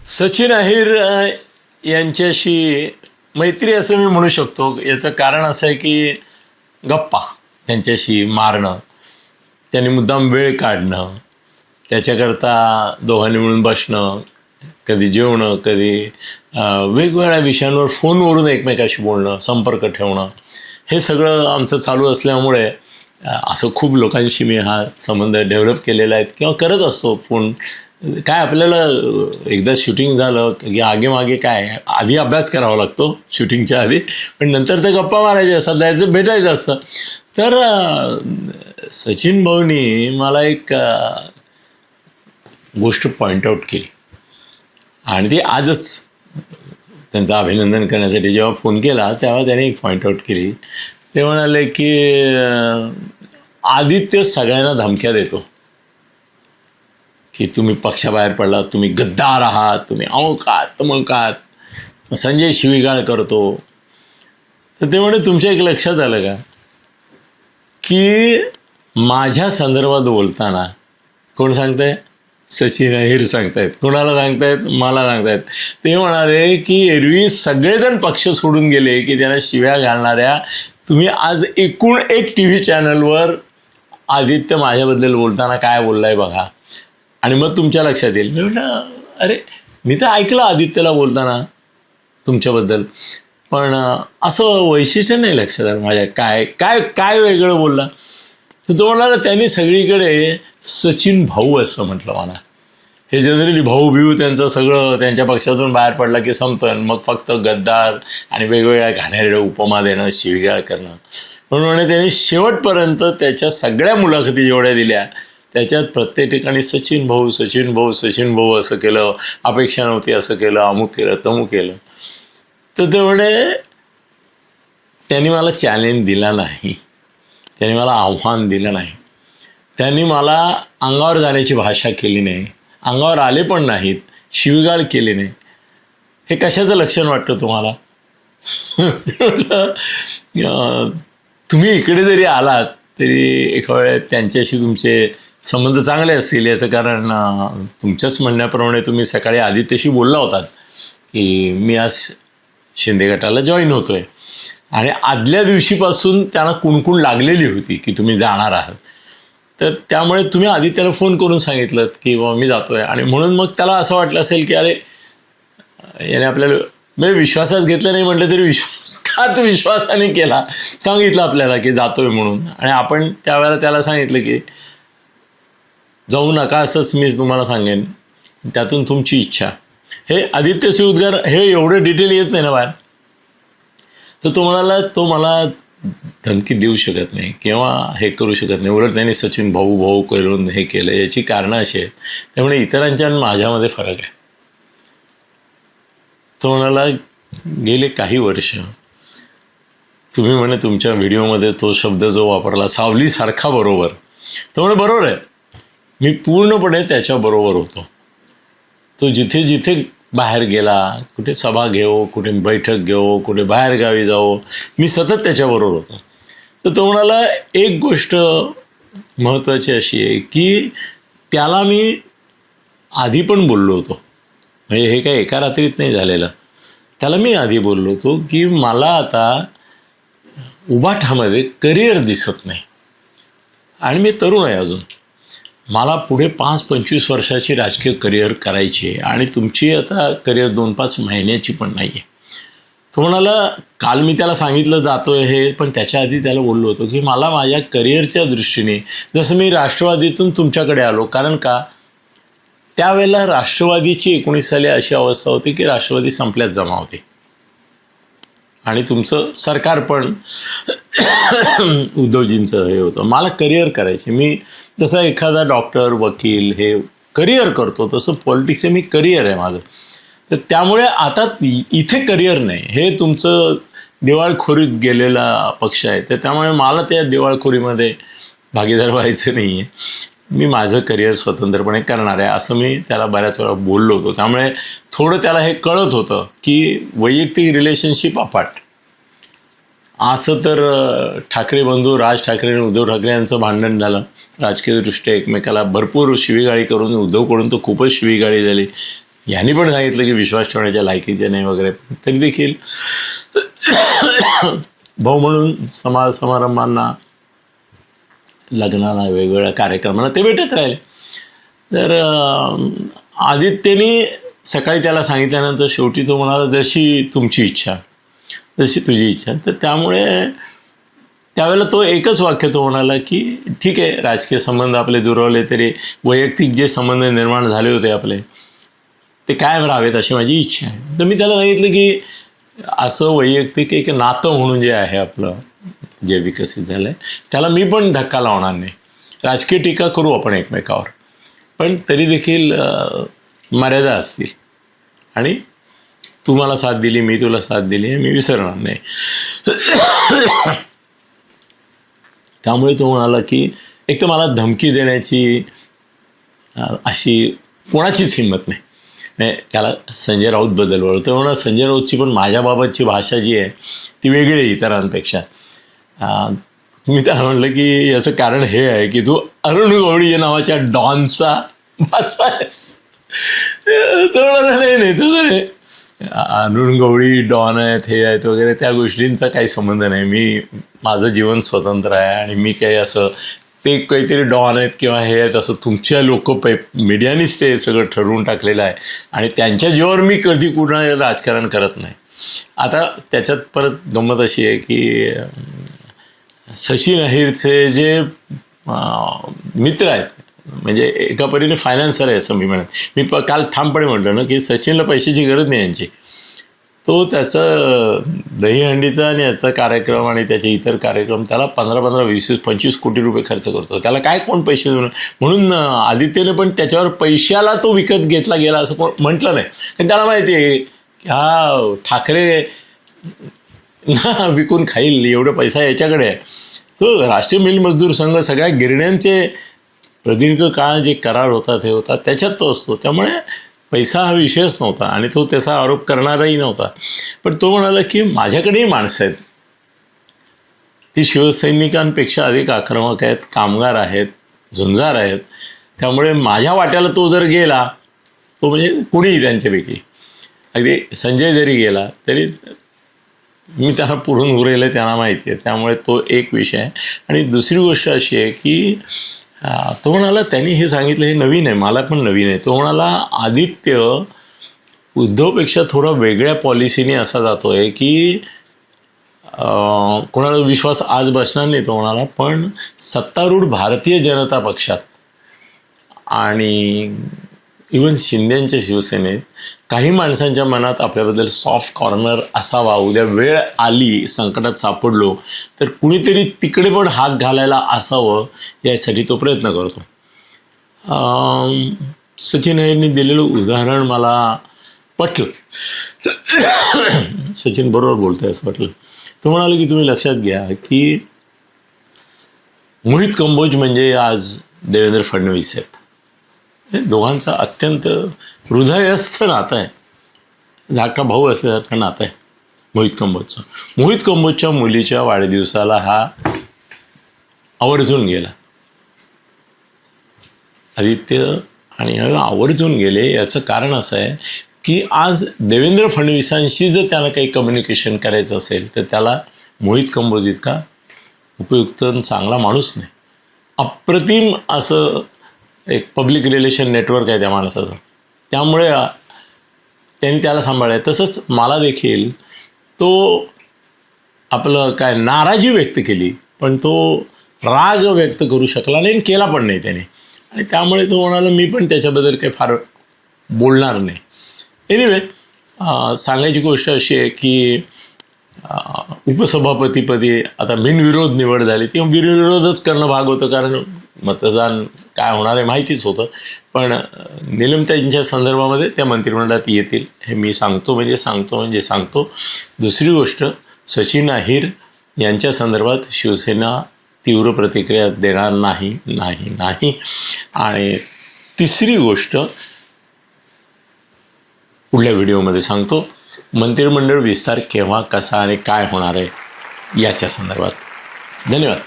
सचिन अहिर यांच्याशी मैत्री असं मी म्हणू शकतो. याचं कारण असं आहे की गप्पा त्यांच्याशी मारणं, त्यांनी मुद्दाम वेळ काढणं, त्याच्याकरता दोघांनी मिळून बसणं, कधी जेवणं, कधी वेगवेगळ्या विषयांवर फोनवरून एकमेकाशी बोलणं, संपर्क ठेवणं, हे सगळं आमचं चालू असल्यामुळे असं खूप लोकांशी मी हा संबंध डेव्हलप केलेला आहे किंवा करत असतो. फोन काय आपल्याला एकदा शूटिंग झालं की आगेमागे काय आधी अभ्यास करावा लागतो शूटिंगच्या आधी, पण नंतर तर गप्पा मारायचे असतात, जायचं भेटायचं असतं. तर सचिन भाऊनी मला एक गोष्ट पॉईंट आऊट केली आणि ती आजच त्यांचं अभिनंदन करण्यासाठी जेव्हा फोन केला तेव्हा त्याने एक पॉईंट आऊट केली. ते म्हणाले की आदित्य सगळ्यांना धमक्या देतो की तुम्ही पक्षाबाहेर पडलात, तुम्ही गद्दार आहात, तुम्ही अमुक आहात तमुक आहात, संजय शिवीगाळ करतो. तर ते म्हणे तुमच्या एक लक्षात आलं का की माझ्या संदर्भात बोलताना कोण सांगताय? सचिन अहिर सांगतायत. कोणाला सांगतायत? मला सांगतायत. ते म्हणाले की एरवी सगळेजण पक्ष सोडून गेले की त्यांना शिव्या घालणाऱ्या तुम्ही आज एकूण एक TV चॅनलवर आदित्य माझ्याबद्दल बोलताना काय बोललाय बघा आणि मग तुमच्या लक्षात येईल. मी म्हटलं अरे मी तर ऐकलं आदित्यला बोलताना तुमच्याबद्दल, पण असं वैशिष्ट्य नाही लक्षात आलं माझ्या. काय काय काय वेगळं बोलला? तर तो म्हणाला त्यांनी सगळीकडे सचिन भाऊ असं म्हटलं मला. हे जनरली भाऊ बिऊ त्यांचं सगळं त्यांच्या पक्षातून बाहेर पडला की संपतं, मग फक्त गद्दार आणि वेगवेगळ्या घाणेरड्या उपमा देणं, शिवीगाळ करणं. म्हणून त्यांनी शेवटपर्यंत त्याच्या सगळ्या मुलाखती जेवढ्या दिल्या त्याच्यात प्रत्येक ठिकाणी सचिन भाऊ सचिन भाऊ सचिन भाऊ असं केलं, अपेक्षा नव्हती असं केलं, अमुक केलं तमुक केलं. तर ते म्हणे त्यांनी मला चॅलेंज दिला नाही, त्यांनी मला आव्हान दिलं नाही, त्यांनी मला अंगावर जाण्याची भाषा केली नाही, अंगावर आले पण नाहीत, शिवीगाळ केली नाही. हे कशाचं लक्षण वाटतं तुम्हाला? तुम्ही इकडे जरी आलात तरी एका वेळेस त्यांच्याशी तुमचे संबंध चांगले असतील याचं कारण तुमच्याच म्हणण्याप्रमाणे तुम्ही सकाळी आदित्यशी बोलला होतात की मी आज शिंदे गटाला जॉईन होतो आहे आणि आदल्या दिवशीपासून त्यांना कुणकुण लागलेली होती की तुम्ही जाणार आहात. तर त्यामुळे तुम्ही आदित्यला फोन करून सांगितलं की बाबा मी जातो आहे आणि म्हणून मग त्याला असं वाटलं असेल की अरे याने आपल्याला म्हणजे विश्वासात घेतलं नाही म्हटलं तरी विश्वासघात विश्वासाने केला, सांगितलं आपल्याला की जातो आहे म्हणून. आणि आपण त्यावेळेला त्याला सांगितलं की जाऊ नका असंच मी तुम्हाला सांगेन, त्यातून तुमची इच्छा. हे आदित्य शिवदकर हे एवढं डिटेल येत नाही ना बाहेर. तर तो म्हणाला तो मला धमकी देऊ शकत नाही किंवा हे करू शकत नाही, उलट त्यांनी सचिन भाऊ भाऊ करून हे केलं. याची कारणं अशी आहेत, त्यामुळे इतरांच्या आणि माझ्यामध्ये फरक आहे. तो म्हणाला गेले काही वर्ष तुम्ही म्हणे तुमच्या व्हिडिओमध्ये तो शब्द जो वापरला सावलीसारखा बरोबर, तो म्हणे बरोबर आहे, मी पूर्णपणे त्याच्याबरोबर होतो. तो जिथे जिथे बाहेर गेला, कुठे सभा घेऊ, कुठे बैठक घेऊ, कुठे बाहेरगावी जाऊ, मी सतत त्याच्याबरोबर होतो. तर तो म्हणाला एक गोष्ट महत्त्वाची अशी आहे की त्याला मी आधी पण बोललो होतो, म्हणजे हे काही एका रात्रीत नाही झालेलं. त्याला मी आधी बोललो होतो की मला आता उभाठामध्ये करिअर दिसत नाही आणि मी तरुण आहे अजून, मला पुढे 5-25 वर्षाची राजकीय करिअर करायची आहे आणि तुमची आता करिअर 2-5 महिन्याची पण नाही आहे. तो म्हणाला काल मी त्याला सांगितलं जातो आहे हे, पण त्याच्या आधी त्याला बोललो होतो की मला माझ्या करिअरच्या दृष्टीने जसं मी राष्ट्रवादीतून तुमच्याकडे आलो, कारण का त्यावेळेला राष्ट्रवादीची 19 साली अशी अवस्था होती की राष्ट्रवादी संपल्यात जमा होते आणि तुमचं सरकार पण उद्धवजींचं हे होतं. मला करिअर करायचे, मी जसं एखादा डॉक्टर वकील हे करिअर करतो तसं पॉलिटिक्स हे मी करिअर आहे माझं. तर त्यामुळे आता इथे करिअर नाही, हे तुमचं दिवाळखोरीत गेलेला पक्ष आहे. तर त्यामुळे मला त्या दिवाळखोरीमध्ये भागीदार व्हायचं नाही आहे, मी माझं करिअर स्वतंत्रपणे करणार आहे असं मी त्याला बऱ्याच वेळा बोललो होतो. त्यामुळे थोडं त्याला हे कळत होतं की वैयक्तिक रिलेशनशिप अपाट. असं तर ठाकरे बंधू राज ठाकरे आणि उद्धव ठाकरे यांचं भांडण झालं, राजकीयदृष्ट्या एकमेकाला भरपूर शिवीगाळी करून उद्धवकडून तर खूपच शिवीगाळी झाली. यांनी पण सांगितलं की विश्वास ठेवण्याच्या लायकीचे नाही वगैरे, तरी देखील भाऊ म्हणून समाज समारंभांना, लग्नाला, वेगवेगळ्या कार्यक्रमांना ते भेटत राहिले. तर आदित्यने सकाळी त्याला सांगितल्यानंतर शेवटी तो म्हणाला, जशी तुमची इच्छा, जशी तुझी इच्छा. तर त्यामुळे त्यावेळेला तो एकच वाक्य तो म्हणाला की ठीक आहे, राजकीय संबंध आपले दुरावले तरी वैयक्तिक जे संबंध निर्माण झाले होते आपले ते कायम राहावेत अशी माझी इच्छा आहे. तर मी त्याला सांगितलं की असं वैयक्तिक एक नातं म्हणून जे आहे आपलं, जे विकसित झालं आहे, त्याला मी पण धक्का लावणार नाही. राजकीय टीका करू आपण एकमेकावर, पण तरी देखील मर्यादा असतील. आणि तू मला साथ दिली, मी तुला साथ दिली, मी विसरणार नाही. त्यामुळे तो म्हणाला की एक तर मला धमकी देण्याची अशी कोणाचीच हिंमत नाही. त्याला संजय राऊतबद्दल बोलतो. तो म्हणा संजय राऊतची पण माझ्याबाबतची भाषा जी आहे ती वेगळी आहे इतरांपेक्षा. मी त्याला म्हणलं की याचं कारण हे आहे की तू अरुण गवळी या नावाच्या डॉनचा वाचा आहेस. तो म्हणाला नाही तसं नाही, अरुण गवळी डॉन आहेत, हे आहेत वगैरे, त्या गोष्टींचा काही संबंध नाही. मी माझं जीवन स्वतंत्र आहे आणि मी काही असं ते काहीतरी डॉन आहेत किंवा हे आहेत असं तुमच्या मीडियानीच ते सगळं ठरवून टाकलेलं आहे आणि त्यांच्या जीवावर मी कधी कुणा राजकारण करत नाही. आता त्याच्यात परत गंमत अशी आहे की सचिन अहिरचे जे मित्र आहेत, म्हणजे एका परीने फायनान्सर आहे असं मी म्हणत. मी काल ठामपणे म्हटलं ना की सचिनला पैशाची गरज नाही यांची. तो त्याचं दहीहंडीचा आणि याचा कार्यक्रम आणि त्याचे इतर कार्यक्रम त्याला 15-15, 20-20, 25 कोटी रुपये खर्च करतो. त्याला काय कोण पैसे देऊन, म्हणून आदित्यने पण त्याच्यावर पैशाला तो विकत घेतला गेला असं कोण म्हटलं नाही. कारण त्याला माहिती आहे की हा ठाकरे विकून खाईल एवढा पैसा याच्याकडे आहे. तो राष्ट्रीय मिल मजदूर संघ सगळ्या गिरण्यांचे प्रदीर्घ काळ जे करार होतात हे होतात त्याच्यात तो असतो. त्यामुळे पैसा हा विषयच नव्हता आणि तो त्याचा आरोप करणाराही नव्हता. पण तो म्हणाला की माझ्याकडेही माणसं आहेत, ती शिवसैनिकांपेक्षा अधिक आक्रमक आहेत, कामगार आहेत, झुंजार आहेत. त्यामुळे माझ्या वाट्याला तो जर गेला, तो म्हणजे कुणीही त्यांच्यापैकी, अगदी संजय जरी गेला तरी मी त्याला पुढून उरेल आहे त्यांना माहिती आहे. त्यामुळे तो एक विषय आहे. आणि दुसरी गोष्ट अशी आहे की तो म्हणाला, त्यांनी हे सांगितलं हे नवीन आहे, मला पण नवीन आहे. तो म्हणाला आदित्य उद्धवपेक्षा थोडा वेगळ्या पॉलिसीने असा जातो आहे की कोणाला विश्वास आज बसणार नाही. तो म्हणाला पण सत्तारूढ भारतीय जनता पक्षात आणि इवन शिंदेंच्या शिवसेनेत काही माणसांच्या मनात आपल्याबद्दल सॉफ्ट कॉर्नर असावा, उद्या वेळ आली संकटात सापडलो तर कुणीतरी तिकडे पण हात घालायला असावं यासाठी तो प्रयत्न करतो. सचिन यांनी दिलेलं उदाहरण मला पटलं. सचिन बरोबर बोलतो आहे असं वाटलं. तो म्हणाले की तुम्ही लक्षात घ्या की मोहित कंबोज म्हणजे आज देवेंद्र फडणवीस आहेत. हे दोघांचं अत्यंत हृदयस्थ नातं आहे, धाकटा भाऊ असल्यासारखं नातं आहे मोहित कंबोजचं. मोहित कंबोजच्या मुलीच्या वाढदिवसाला हा आवर्जून गेला आदित्य, आणि आवर्जून गेले याचं कारण असं आहे की आज देवेंद्र फडणवीसांशी जर त्याला काही कम्युनिकेशन करायचं असेल तर त्याला मोहित कंबोज इतका उपयुक्त चांगला माणूस नाही. अप्रतिम असं एक पब्लिक रिलेशन नेटवर्क आहे त्या माणसाचं. त्यामुळे त्यांनी त्याला सांभाळलं. तसंच मला देखील तो आपलं काय नाराजी व्यक्त केली पण तो राग व्यक्त करू शकला नाही आणि केला पण नाही त्याने. आणि त्यामुळे तो म्हणाला मी पण त्याच्याबद्दल काही फार बोलणार नाही. एनिवे सांगायची गोष्ट अशी आहे की उपसभापतीपदी आता बिनविरोध निवड झाली. ती बिनविरोधच करणं भाग होतं कारण मतदान काय होणार आहे माहितीच होतं. पण निलमताईंच्या संदर्भामध्ये त्या मंत्रिमंडळात येतील हे मी सांगतो. दुसरी गोष्ट, सचिन अहिर यांच्या संदर्भात शिवसेना तीव्र प्रतिक्रिया देणार नाही. आणि तिसरी गोष्ट पुढल्या व्हिडिओमध्ये सांगतो, मंत्रिमंडळ विस्तार केव्हा, कसा आणि काय होणार आहे याच्या संदर्भात. धन्यवाद.